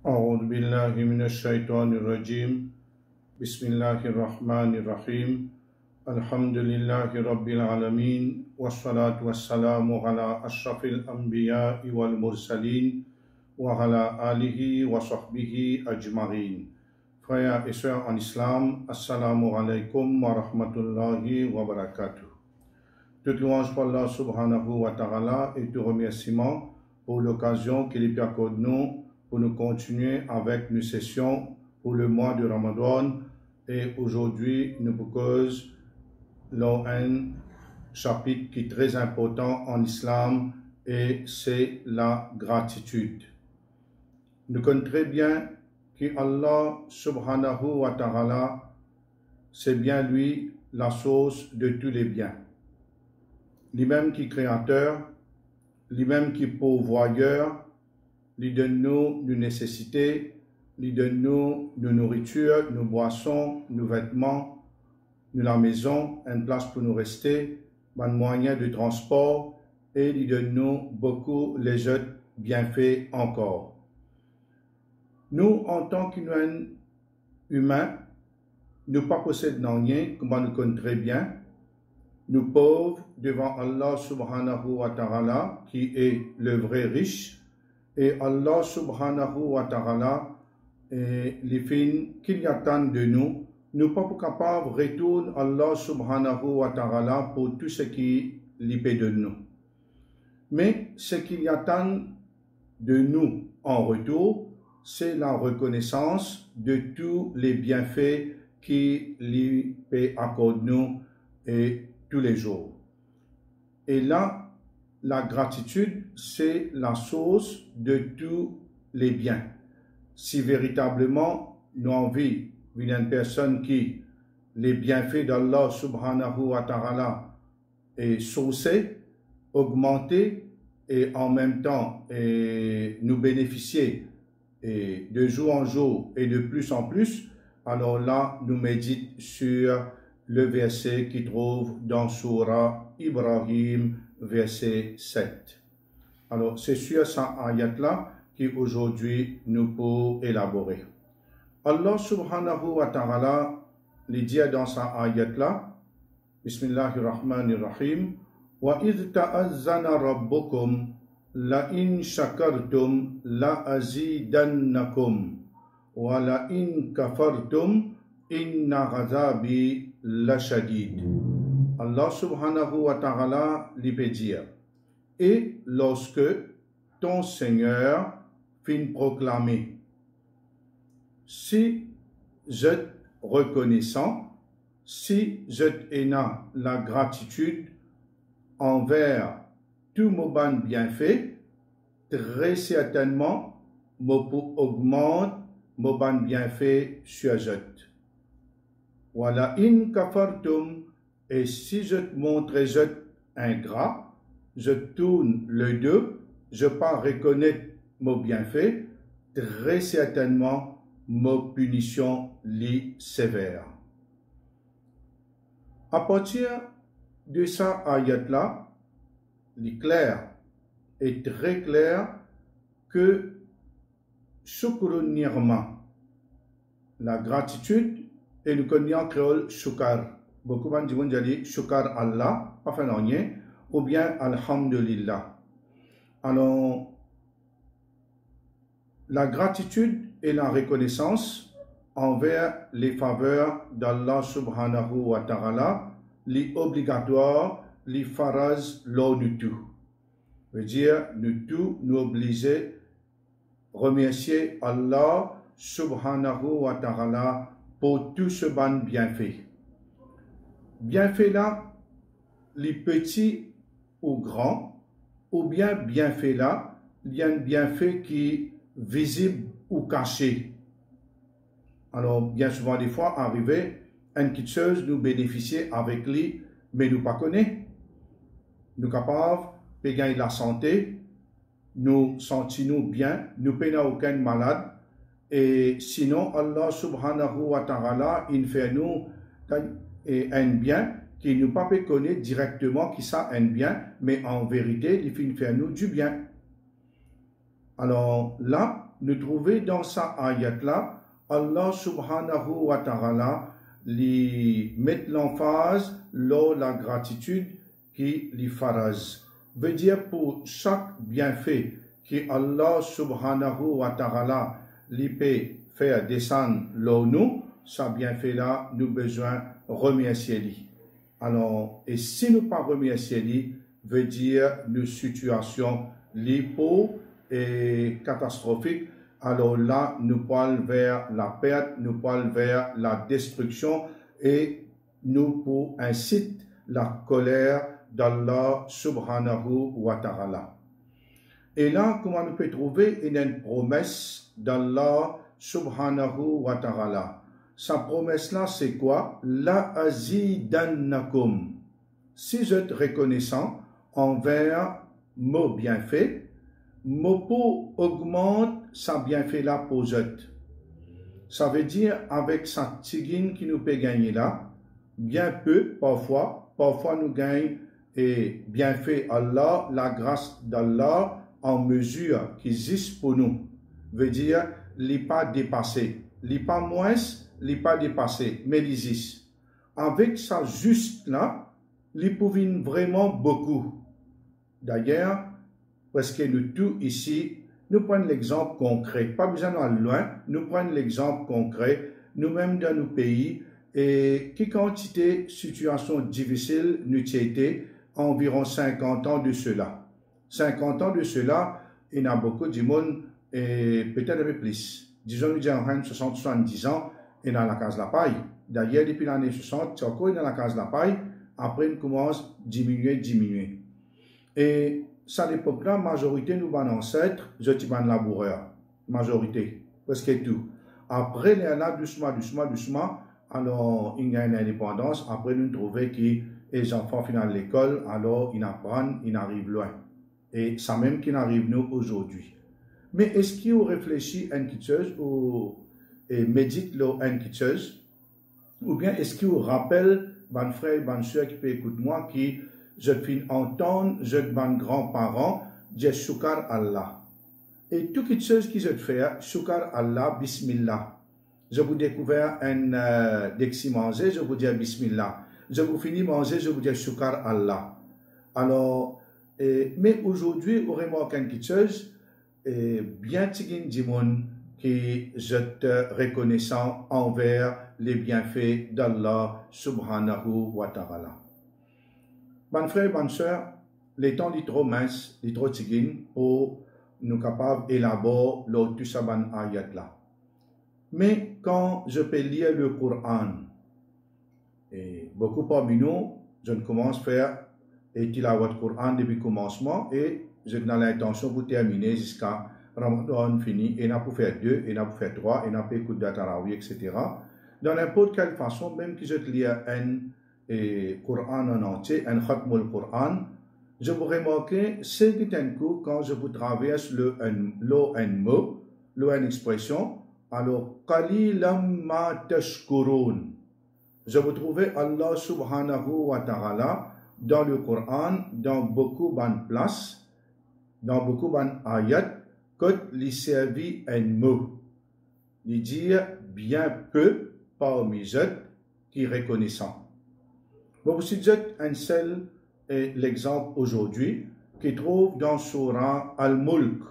أعوذ بالله من الشيطان الرجيم بسم الله الرحمن الرحيم الحمد لله رب العالمين والصلاة والسلام على أشرف الأنبياء والمرسلين وعلى آله وصحبه أجمعين. Frères et sœurs en islam, assalamu alaikum wa rahmatullahi wa barakatuh. Toute louange pour Allah subhanahu wa ta'ala et tout remerciement pour l'occasion qu'il lui accorde nous pour nous continuer avec nos sessions pour le mois de Ramadan. Et aujourd'hui, nous proposons un chapitre qui est très important en islam et c'est la gratitude. Nous connaissons très bien que Allah subhanahu wa ta'ala, c'est bien lui la source de tous les biens. Lui-même qui est créateur, lui-même qui est pourvoyeur, lui donne nous nos nécessités, lui donne nous nos nourritures, nos boissons, nos vêtements, nous la maison, une place pour nous rester, un moyen de transport et lui donne nous beaucoup les autres bienfaits encore. Nous, en tant qu'humains, nous ne possédons rien, comme on nous connaît très bien. Nous pauvres devant Allah subhanahu wa ta'ala, qui est le vrai riche, et Allah subhanahu wa ta'ala, les fins qu'il attend de nous, nous ne sommes pas capables de retourner Allah subhanahu wa ta'ala pour tout ce qui lui paie de nous. Mais ce qu'il attend de nous en retour, c'est la reconnaissance de tous les bienfaits qu'il lui accorde nous et tous les jours. Et là, la gratitude, c'est la source de tous les biens. Si véritablement nous envie une personne qui les bienfaits d'Allah subhanahu wa ta'ala est sourcé, augmenté et en même temps nous bénéficier de jour en jour et de plus en plus, alors là, nous méditons sur le verset qui trouve dans Surah Ibrahim, verset 7. Alors, c'est sur ça ayat-là qu'aujourd'hui nous pouvons élaborer. Allah subhanahu wa ta'ala lui dit dans sa ayat-là, Bismillahirrahmanirrahim, wa idh ta'azzana rabbukum la in shakartum la azidannakum wa la in kafartum inna ghadabi la shadid. Allah subhanahu wa ta'ala lui peut dire, et lorsque ton Seigneur fin proclamer, si je reconnaissant, si je n'ai la gratitude envers tout mon bon bienfait, très certainement, me pour augmente mon bon bienfait sur je. Wala in kafartum, et si je te montre je ingrat, je tourne le dos, je pas reconnaître mon bienfait, très certainement, ma punition lit sévère. À partir de ça ayat-là, il est clair et très clair que shukrun nirma, la gratitude, et nous connaissons en créole shukar. Beaucoup de gens disent shukar Allah, pas fait rien, ou bien alhamdulillah. Alors, la gratitude et la reconnaissance envers les faveurs d'Allah subhanahu wa ta'ala, les obligatoires, les faraz, l'eau du tout. Veut dire, nous tous nous obliger à remercier Allah subhanahu wa ta'ala pour tout ce bon bienfait. Bienfait là, les petits ou grands, ou bien bienfait là, il y a un bienfait qui est visible ou caché. Alors, bien souvent, des fois, arrivé, une petite chose, nous bénéficier avec lui, mais nous pas connaît. Nous capables de gagner la santé, nous sentons bien, nous payons aucun malade, et sinon, Allah subhanahu wa ta'ala, il fait nous un bien qui nous pas connaître directement qui ça un bien, mais en vérité, il fait nous du bien. Alors là, nous trouvons dans sa ayat là, Allah subhanahu wa ta'ala lui met l'emphase sur la gratitude qui lui faraz. Veut dire pour chaque bienfait que Allah subhanahu wa ta'ala lui peut faire descendre sur nous, ça bienfait là, nous besoin remercier lui. Alors, et si nous pas remercier lui, veut dire nos situations lipo et catastrophiques, alors là, nous parlons vers la perte, nous parlons vers la destruction et nous pour incite la colère d'Allah subhanahu wa ta'ala. Et là, comment nous pouvons trouver une promesse d'Allah subhanahu wa ta'ala. Sa promesse là, c'est quoi? La azidannakum. Si vous êtes reconnaissant envers mon bienfait, mon pot augmente sa bienfait là pour vous. Ça veut dire avec sa tigine qui nous peut gagner là, bien peu parfois nous gagnons et bienfait Allah, la grâce d'Allah en mesure qui existe pour nous. Veut dire, il n'est pas dépassé, il n'est pas moins, il n'est pas dépassé, mais il existe. Avec ça juste là, il pouvait vraiment beaucoup. D'ailleurs, parce que nous tous ici, nous prenons l'exemple concret, pas besoin d'aller loin, nous prenons l'exemple concret, nous-mêmes dans nos pays, et qui quantité de situations difficiles nous été environ 50 ans de cela. 50 ans de cela, il y a beaucoup de monde, et peut-être un peu plus. Disons, nous disons, 60-70 ans, il y a la case de la paille. D'ailleurs, depuis l'année 60, c'est encore dans la case de la paille, après, il commence à diminuer. Et ça, à l'époque-là, majorité, nous, nos ancêtres, je dis, laboureurs. Majorité. Parce que tout. Après, il y a là, doucement, alors, il y a une indépendance. Après, nous trouvons que les enfants finissent l'école, alors, ils apprennent, ils arrivent loin. Et ça même qui arrive nous aujourd'hui. Mais est-ce qu'ils ont réfléchi à une quitteuse ou médite une quitteuse? Ou bien est-ce qu'ils rappellent, mon frère, mon soeur qui peut écouter moi, qui je puis entendre, je mes grands-parents, dire Shukar Allah. Et tout quelque chose qui je fais, Shukar Allah, Bismillah. Je vous découvert un dexi manger, je vous dis Bismillah. Je vous finis manger, je vous dis Shukar Allah. Alors, mais aujourd'hui, vraiment quelque chose, bien tigin dimon qui je te reconnaissant envers les bienfaits d'Allah subhanahu wa ta'ala. Mon frère, bonne soeur, les temps sont trop minces, trop tigin pour nous capables d'élaborer tout ça ban ayat là. Mais quand je peux lire le Coran, et beaucoup parmi nous, je commence à faire et tilawat Coran depuis le commencement et j'ai l'intention pour terminer jusqu'à Ramadan fini et n'a pas faire 2, et n'a pas faire 3, et n'a pas écouté Tarawi, etc. Dans n'importe quelle façon, même que je lis un Coran en entier, un khatmul Coran, je vous remarque, c'est un coup quand je vous traverse un mot, une expression, alors, qalilam ma tashkurun. Je vous trouvais Allah subhanahu wa ta'ala dans le Coran, dans beaucoup de places, dans beaucoup d'ayats, que lui servit un mot. Il dit bien peu parmi eux qui reconnaissant. Bon, vous êtes un seul l'exemple aujourd'hui qui trouve dans Surah Al-Mulk,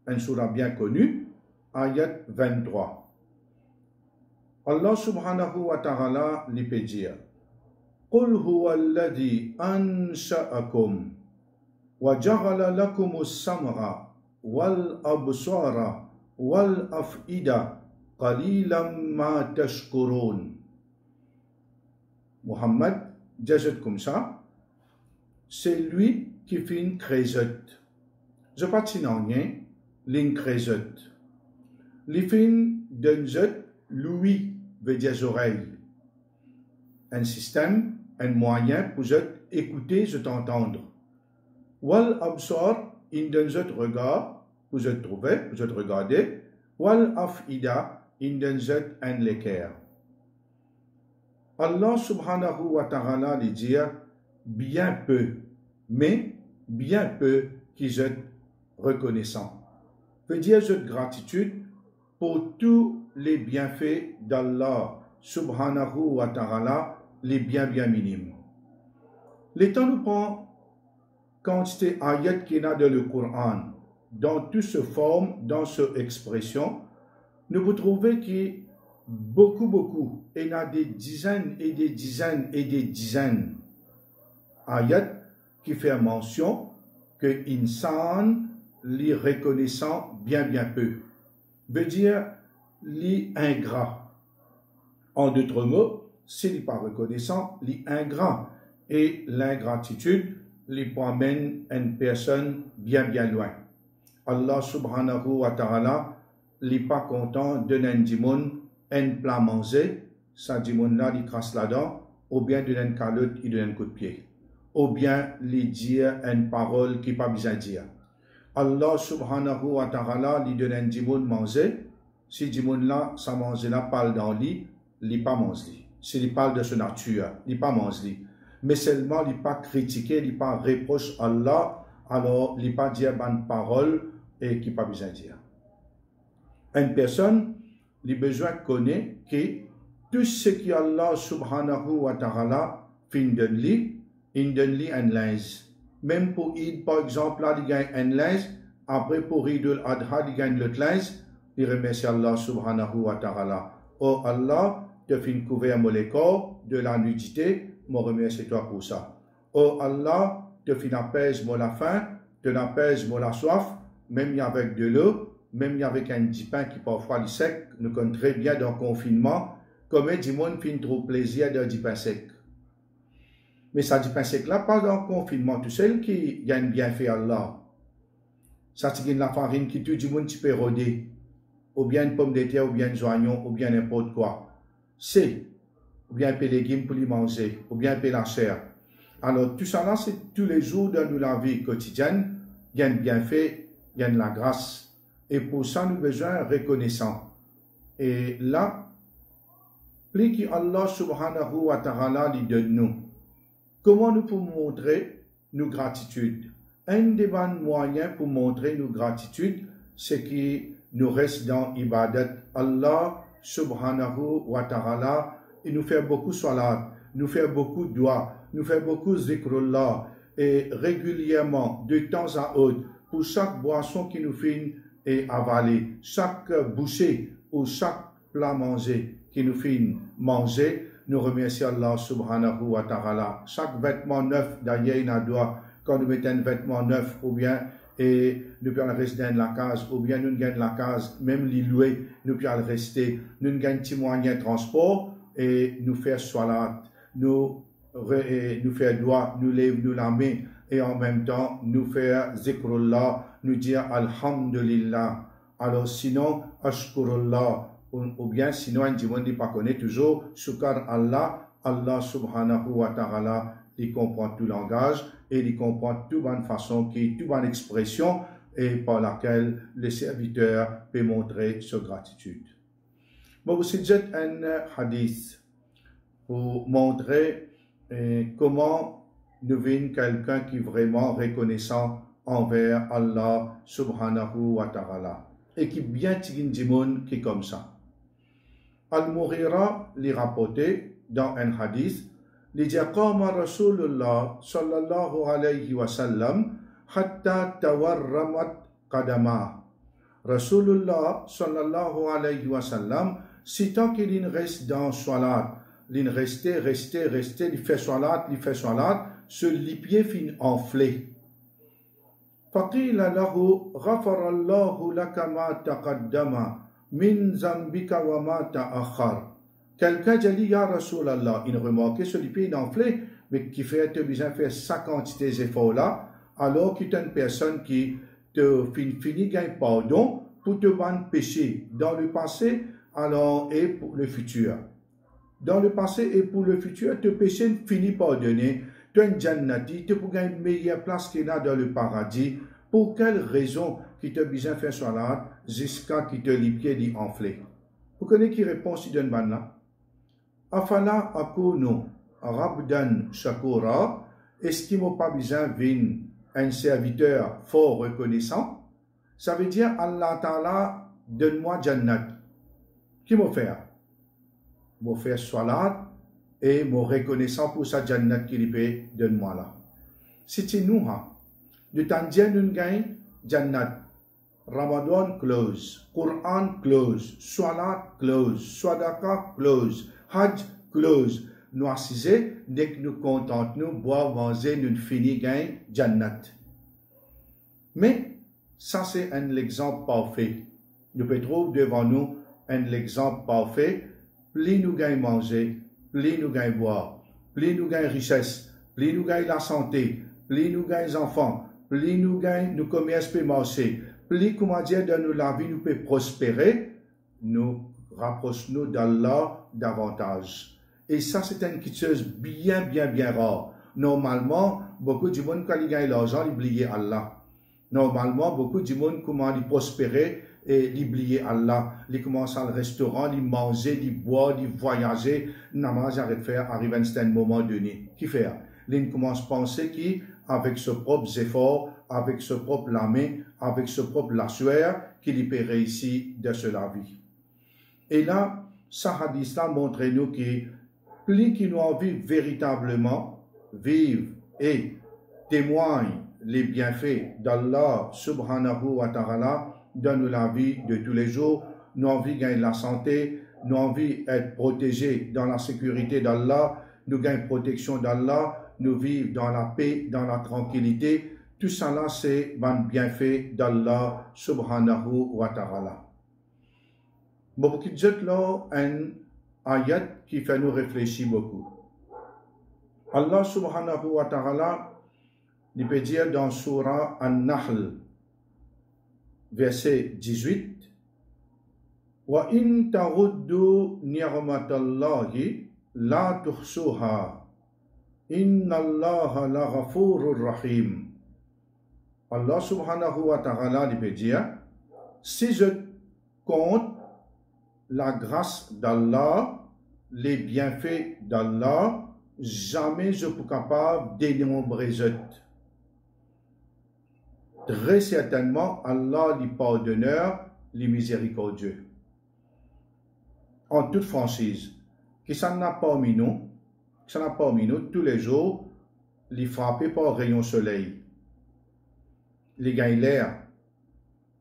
un surah bien connu, ayat 23. Allah subhanahu wa ta'ala lui peut dire قل هو الذي أنشأكم وجعل لكم السمع والأبصار والأفئدة قليلا ما تشكرون. Muhammad dit comme ça, c'est lui qui fait une crézette. Je ne sais pas rien, une crézette. Les fins d'un jet, lui veut dire oreilles. Un système, un moyen pour écouter, t'entendre. Wal absor, in d'un jet regard, pour trouver, pour regarder. Wal afida, in d'un jet un l'équerre. Allah subhanahu wa ta'ala lui dit bien peu, mais bien peu qui êtes reconnaissant. veut dire de gratitude pour tous les bienfaits d'Allah subhanahu wa ta'ala, les bien minimes. Le temps nous prend quantité ayat qu'il y a dans le Coran, dans toute ce forme, dans cette expression, nous vous trouvez que beaucoup, et il y a des dizaines et des dizaines et des dizaines ayat qui fait mention que insan les reconnaissant bien peu. Veut dire les ingrats. En d'autres mots, s'il n'est pas reconnaissant, les ingrats. Et l'ingratitude les amène une personne bien loin. Allah subhanahu wa ta'ala n'est pas content de n'en un plat manger, ça dit là, il crasse là-dedans, ou bien de n'en calotte, il donne un coup de pied. Ou bien lui dire une parole qui pas besoin de dire. Allah subhanahu wa ta'ala lui donne un dimoun manger. Si dimoun là, ça mange là, parle dans lui, il pas mange lui. S'il parle de sa nature, il pas mange lui. Mais seulement il pas critiquer, il pas reproche Allah, alors il pas dire bonne parole et qui pas besoin de dire. Une personne, il a besoin de connaître que tout ce que Allah subhanahu wa ta'ala fait de lui, il donne lui un linge. Même pour Eid, par exemple, là, il gagne un linge. Après, pour Eid al-Adha, il gagne l'autre linge. Il remercie Allah subhanahu wa ta'ala. Oh Allah, tu as fait couvert mon corps de la nudité. Je remercie toi pour ça. Oh Allah, tu as fait apaise la faim, tu apaise la soif, même avec de l'eau, même avec un petit pain qui parfois est sec. Nous connaissons très bien dans le confinement. Comme du monde fait trop plaisir de du pain sec. Mais ça dit penser que là, pas dans le confinement, tout seul qui gagne bien fait Allah. Ça dit la farine qui tout du monde qui peut rôder, ou bien une pomme de terre, ou bien un joignon, ou bien n'importe quoi. C'est, ou bien un peu de légumes pour les manger, ou bien un peu la chair. Alors tout ça là, c'est tous les jours dans la vie quotidienne, il y a un bienfait, il y a de la grâce. Et pour ça, nous avons besoin de reconnaissance. Et là, plus que Allah subhanahu wa ta'ala lui donne nous. Comment nous pouvons montrer nos gratitudes? Un des bons moyens pour montrer nos gratitudes, c'est que nous restons dans l'ibadat. Allah subhanahu wa ta'ala, il nous fait beaucoup salat, nous fait beaucoup dua, nous fait beaucoup zikrullah, et régulièrement, de temps à autre, pour chaque boisson qui nous fait avaler, chaque bouchée ou chaque plat mangé qui nous fait manger, nous remercions Allah subhanahu wa ta'ala. Chaque vêtement neuf, d'ailleurs, il doit, quand nous mettons un vêtement neuf, ou bien, et nous pouvons rester dans la case, ou bien nous gagnons la case, même les louer, nous pouvons rester, nous gagnons petit moyen de transport, et nous faire salat, nous faire doigt, nous lève nous la main, et en même temps, nous faire zikrullah, nous dire alhamdulillah. Alors sinon, ashkurullah, ou bien sinon un dimanche ne pas connaît toujours Shukar Allah, Allah subhanahu wa ta'ala, il comprend tout langage et il comprend toute bonne façon, toute bonne expression et par laquelle le serviteur peut montrer sa gratitude. Bon, vous c'est un hadith pour montrer comment devenir quelqu'un qui est vraiment reconnaissant envers Allah subhanahu wa ta'ala et qui bien tigin dimon qui est comme ça. Al-Mughira li rapporté dans un hadith, li dit qama Rasulullah sallallahu alayhi wa sallam hatta tawarramat qadama. Rasulullah sallallahu alayhi wa sallam, si tant qu'il reste dans salat, il restait, il fait salat, sur les pieds fin enflés. Faqila lahu ghafarallahu laka ma taqaddama min zambika wa ma ta'akhar. Quelqu'un dit, ya Rasulallah, il remarquait sur les pieds enflés, mais qui fait besoin de faire sa quantité d'efforts là, alors qu'il y a une personne qui te finit gagne pardon pour te ban péché dans le passé, alors et pour le futur. Dans le passé et pour le futur, te péché finit pardonné, tu as une jannati, tu peux gagner une meilleure place qu'il y a dans le paradis. Pour quelle raison qui te besoin de faire salat jusqu'à qui te les pieds dit enflé? Vous connaissez qui répond si donne ban là? Afala akunu rabdan shakura, est-ce qu'il m'a pas besoin d'un un serviteur fort reconnaissant? Ça veut dire Allah Ta'ala, donne-moi Jannat. Qui m'a fait? M'a fait salat et m'a reconnaissant pour sa Jannat qu'il peut donne-moi là. Si tu nous, de Tandian nous gagne Jannat. Ramadan close, Quran close, Salat close, Sadaka close, Hajj close. Nous assisons, dès que nous contentons, nous boire, manger, nous finissons gain Jannat. Mais ça c'est un exemple parfait. Nous pouvons trouver devant nous un exemple parfait. Plus nous gagnons manger, plus nous gagnons boire, plus nous gagnons richesse, plus nous gagnons la santé, plus nous gagnons enfants, plus nous gagnons nous commerce peut marcher. Plus, comment dire, dans la vie, nous pouvons prospérer, nous rapprochons d'Allah davantage. Et ça, c'est une chose bien rare. Normalement, beaucoup de monde, quand ils gagnent l'argent, ils oublient Allah. Normalement, beaucoup de monde, comment ils prospérer et ils oublient Allah. Ils commencent à le restaurant, ils mangent, ils boivent, ils voyagent. Namaz arrête de faire, arrive à un certain moment donné. Qui fait? Ils commencent à penser qu'avec ses propres efforts, avec ce propre la main, avec ce propre la sueur, qu'il peut réussir de cela vie. Et là, ça hadith-là montre nous que plus qui nous envie véritablement vivre et témoigne les bienfaits d'Allah subhanahu wa ta'ala dans la vie de tous les jours, nous envie gagner la santé, nous envie être protégés dans la sécurité d'Allah, nous gagnons protection d'Allah, nous vivons dans la paix, dans la tranquillité. Tout ça là, c'est un bienfait d'Allah subhanahu wa ta'ala. Beaucoup de là, un ayat qui fait nous réfléchir beaucoup. Allah subhanahu wa ta'ala, il peut dire dans Surah An-Nahl, verset 18, Wa in ta'uddu ni'matallahi la tuhsuha. Inna Allah la ghafurur rahim. Allah subhanahu wa ta'ala peut dire, si je compte la grâce d'Allah, les bienfaits d'Allah, jamais je ne suis capable de dénombrer. Très certainement, Allah, les pardonneurs, les miséricordieux. En toute franchise, qui ça n'a pas mis nous, tous les jours, les frapper par rayon soleil. Les gagnent l'air,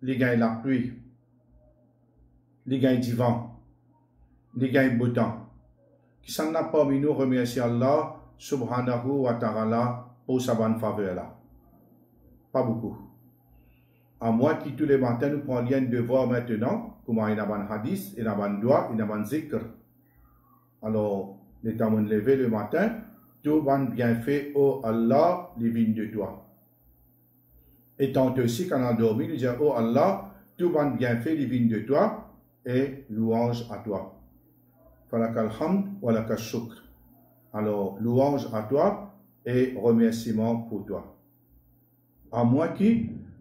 les gagnent la pluie, les gagnent du vent, les gagnent beau temps. Qui s'en a parmi nous remercier Allah subhanahu wa ta'ala pour sa bonne faveur là. Pas beaucoup. À moins que tous les matins nous prenions un devoir maintenant, comme il y a un hadith, il y a un doigt, il y a un zikr. Alors, les temps de lever le matin, tout va bien fait, oh Allah, les vignes de toi. Et tant aussi, quand on a dormi, nous disons, oh Allah, tout va bien fait, divine de toi, et louange à toi. Falakal hamd wa lakal shukr. Alors, louange à toi et remerciement pour toi. À moins que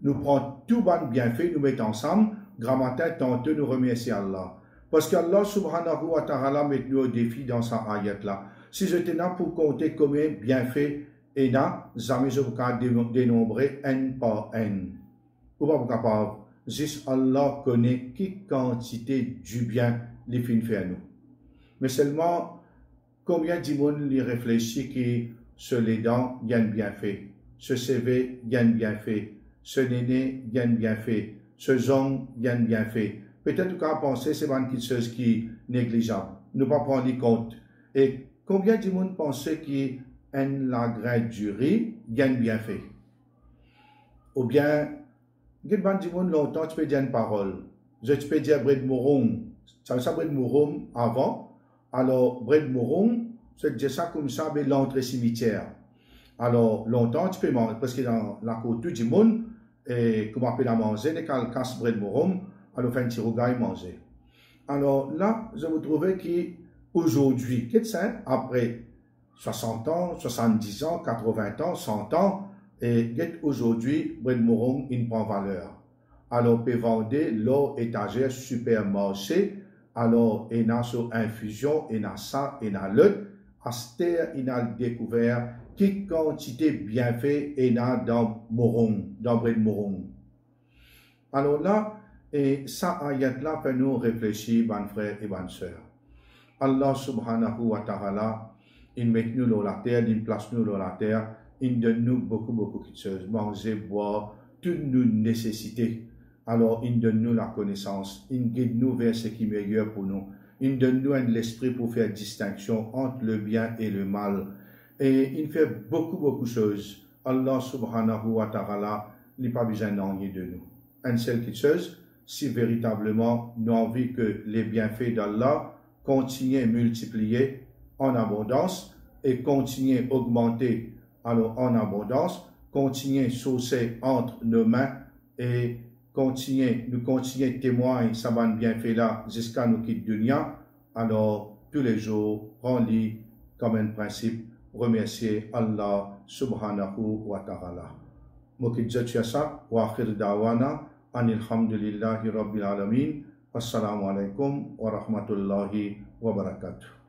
nous prenons tout bon bienfait, nous mettons ensemble, grand matin, tantôt nous remercions Allah. Parce qu'Allah subhanahu wa ta'ala met nous au défi dans sa ayat là. Si je tenais pour compter combien bienfaits et là, jamais je peux dénombrer un par un. Ou pas capable. Juste Allah connaît quelle quantité du bien les fins fait à nous. Mais seulement, combien de monde les réfléchit que ce dents gagne bien fait, ce CV gagne bien fait, ce néné gagne bien fait, ce zong gagne bien fait. Peut-être qu'à penser c'est une petite chose qui est négligeable. Ne pas prendre compte. Et combien de monde pense que la graine du riz gagne bien fait. Ou bien, il y a des gens longtemps, tu peux dire une parole. Je peux dire bread mouroum. Ça veut dire bread mouroum avant. Alors, bread mouroum, c'est dire ça comme ça, mais l'entrée cimetière. Alors, longtemps, tu peux manger, parce que dans la côte du monde, et comme on appelle à manger, dès qu'on casse bread mouroum, alors on fait un petit rougail manger. Alors là, je vous trouvais qu'aujourd'hui, qu'est-ce que c'est après 60 ans, 70 ans, 80 ans, 100 ans, et aujourd'hui, bread mouroum, il prend valeur. Alors, on peut vendre l'eau étagère supermarché, alors, il y a sur infusion, il y a ça, il y a l'autre, à cette terre, il y a découvert quelle quantité bien fait il y a dans mouroum, dans bread mouroum. Alors là, et ça ayat-là fait nous réfléchir, bon frère et bonne sœur. Allah subhanahu wa ta'ala, il met nous dans la terre, il place nous dans la terre, il donne nous beaucoup de choses, manger, boire, toutes nos nécessités. Alors, il donne nous la connaissance, il guide nous vers ce qui est meilleur pour nous. Il donne nous l'esprit pour faire distinction entre le bien et le mal. Et il fait beaucoup de choses. Allah subhanahu wa ta'ala n'a pas besoin d'ennuyer de nous. Une seule chose, si véritablement nous avons envie que les bienfaits d'Allah continuent à multiplier en abondance et continuent à augmenter alors en abondance, continuent à saucer entre nos mains et nous continuons à témoigner ça va bienfait là jusqu'à nous quitter dunya. Alors tous les jours, prends-le comme un principe, remercier Allah subhanahu wa ta'ala. Mokidjat yasa wa akhir da'wana anilhamdulillahi rabbil alamin. Wassalamu alaikum wa rahmatullahi wa barakatuh.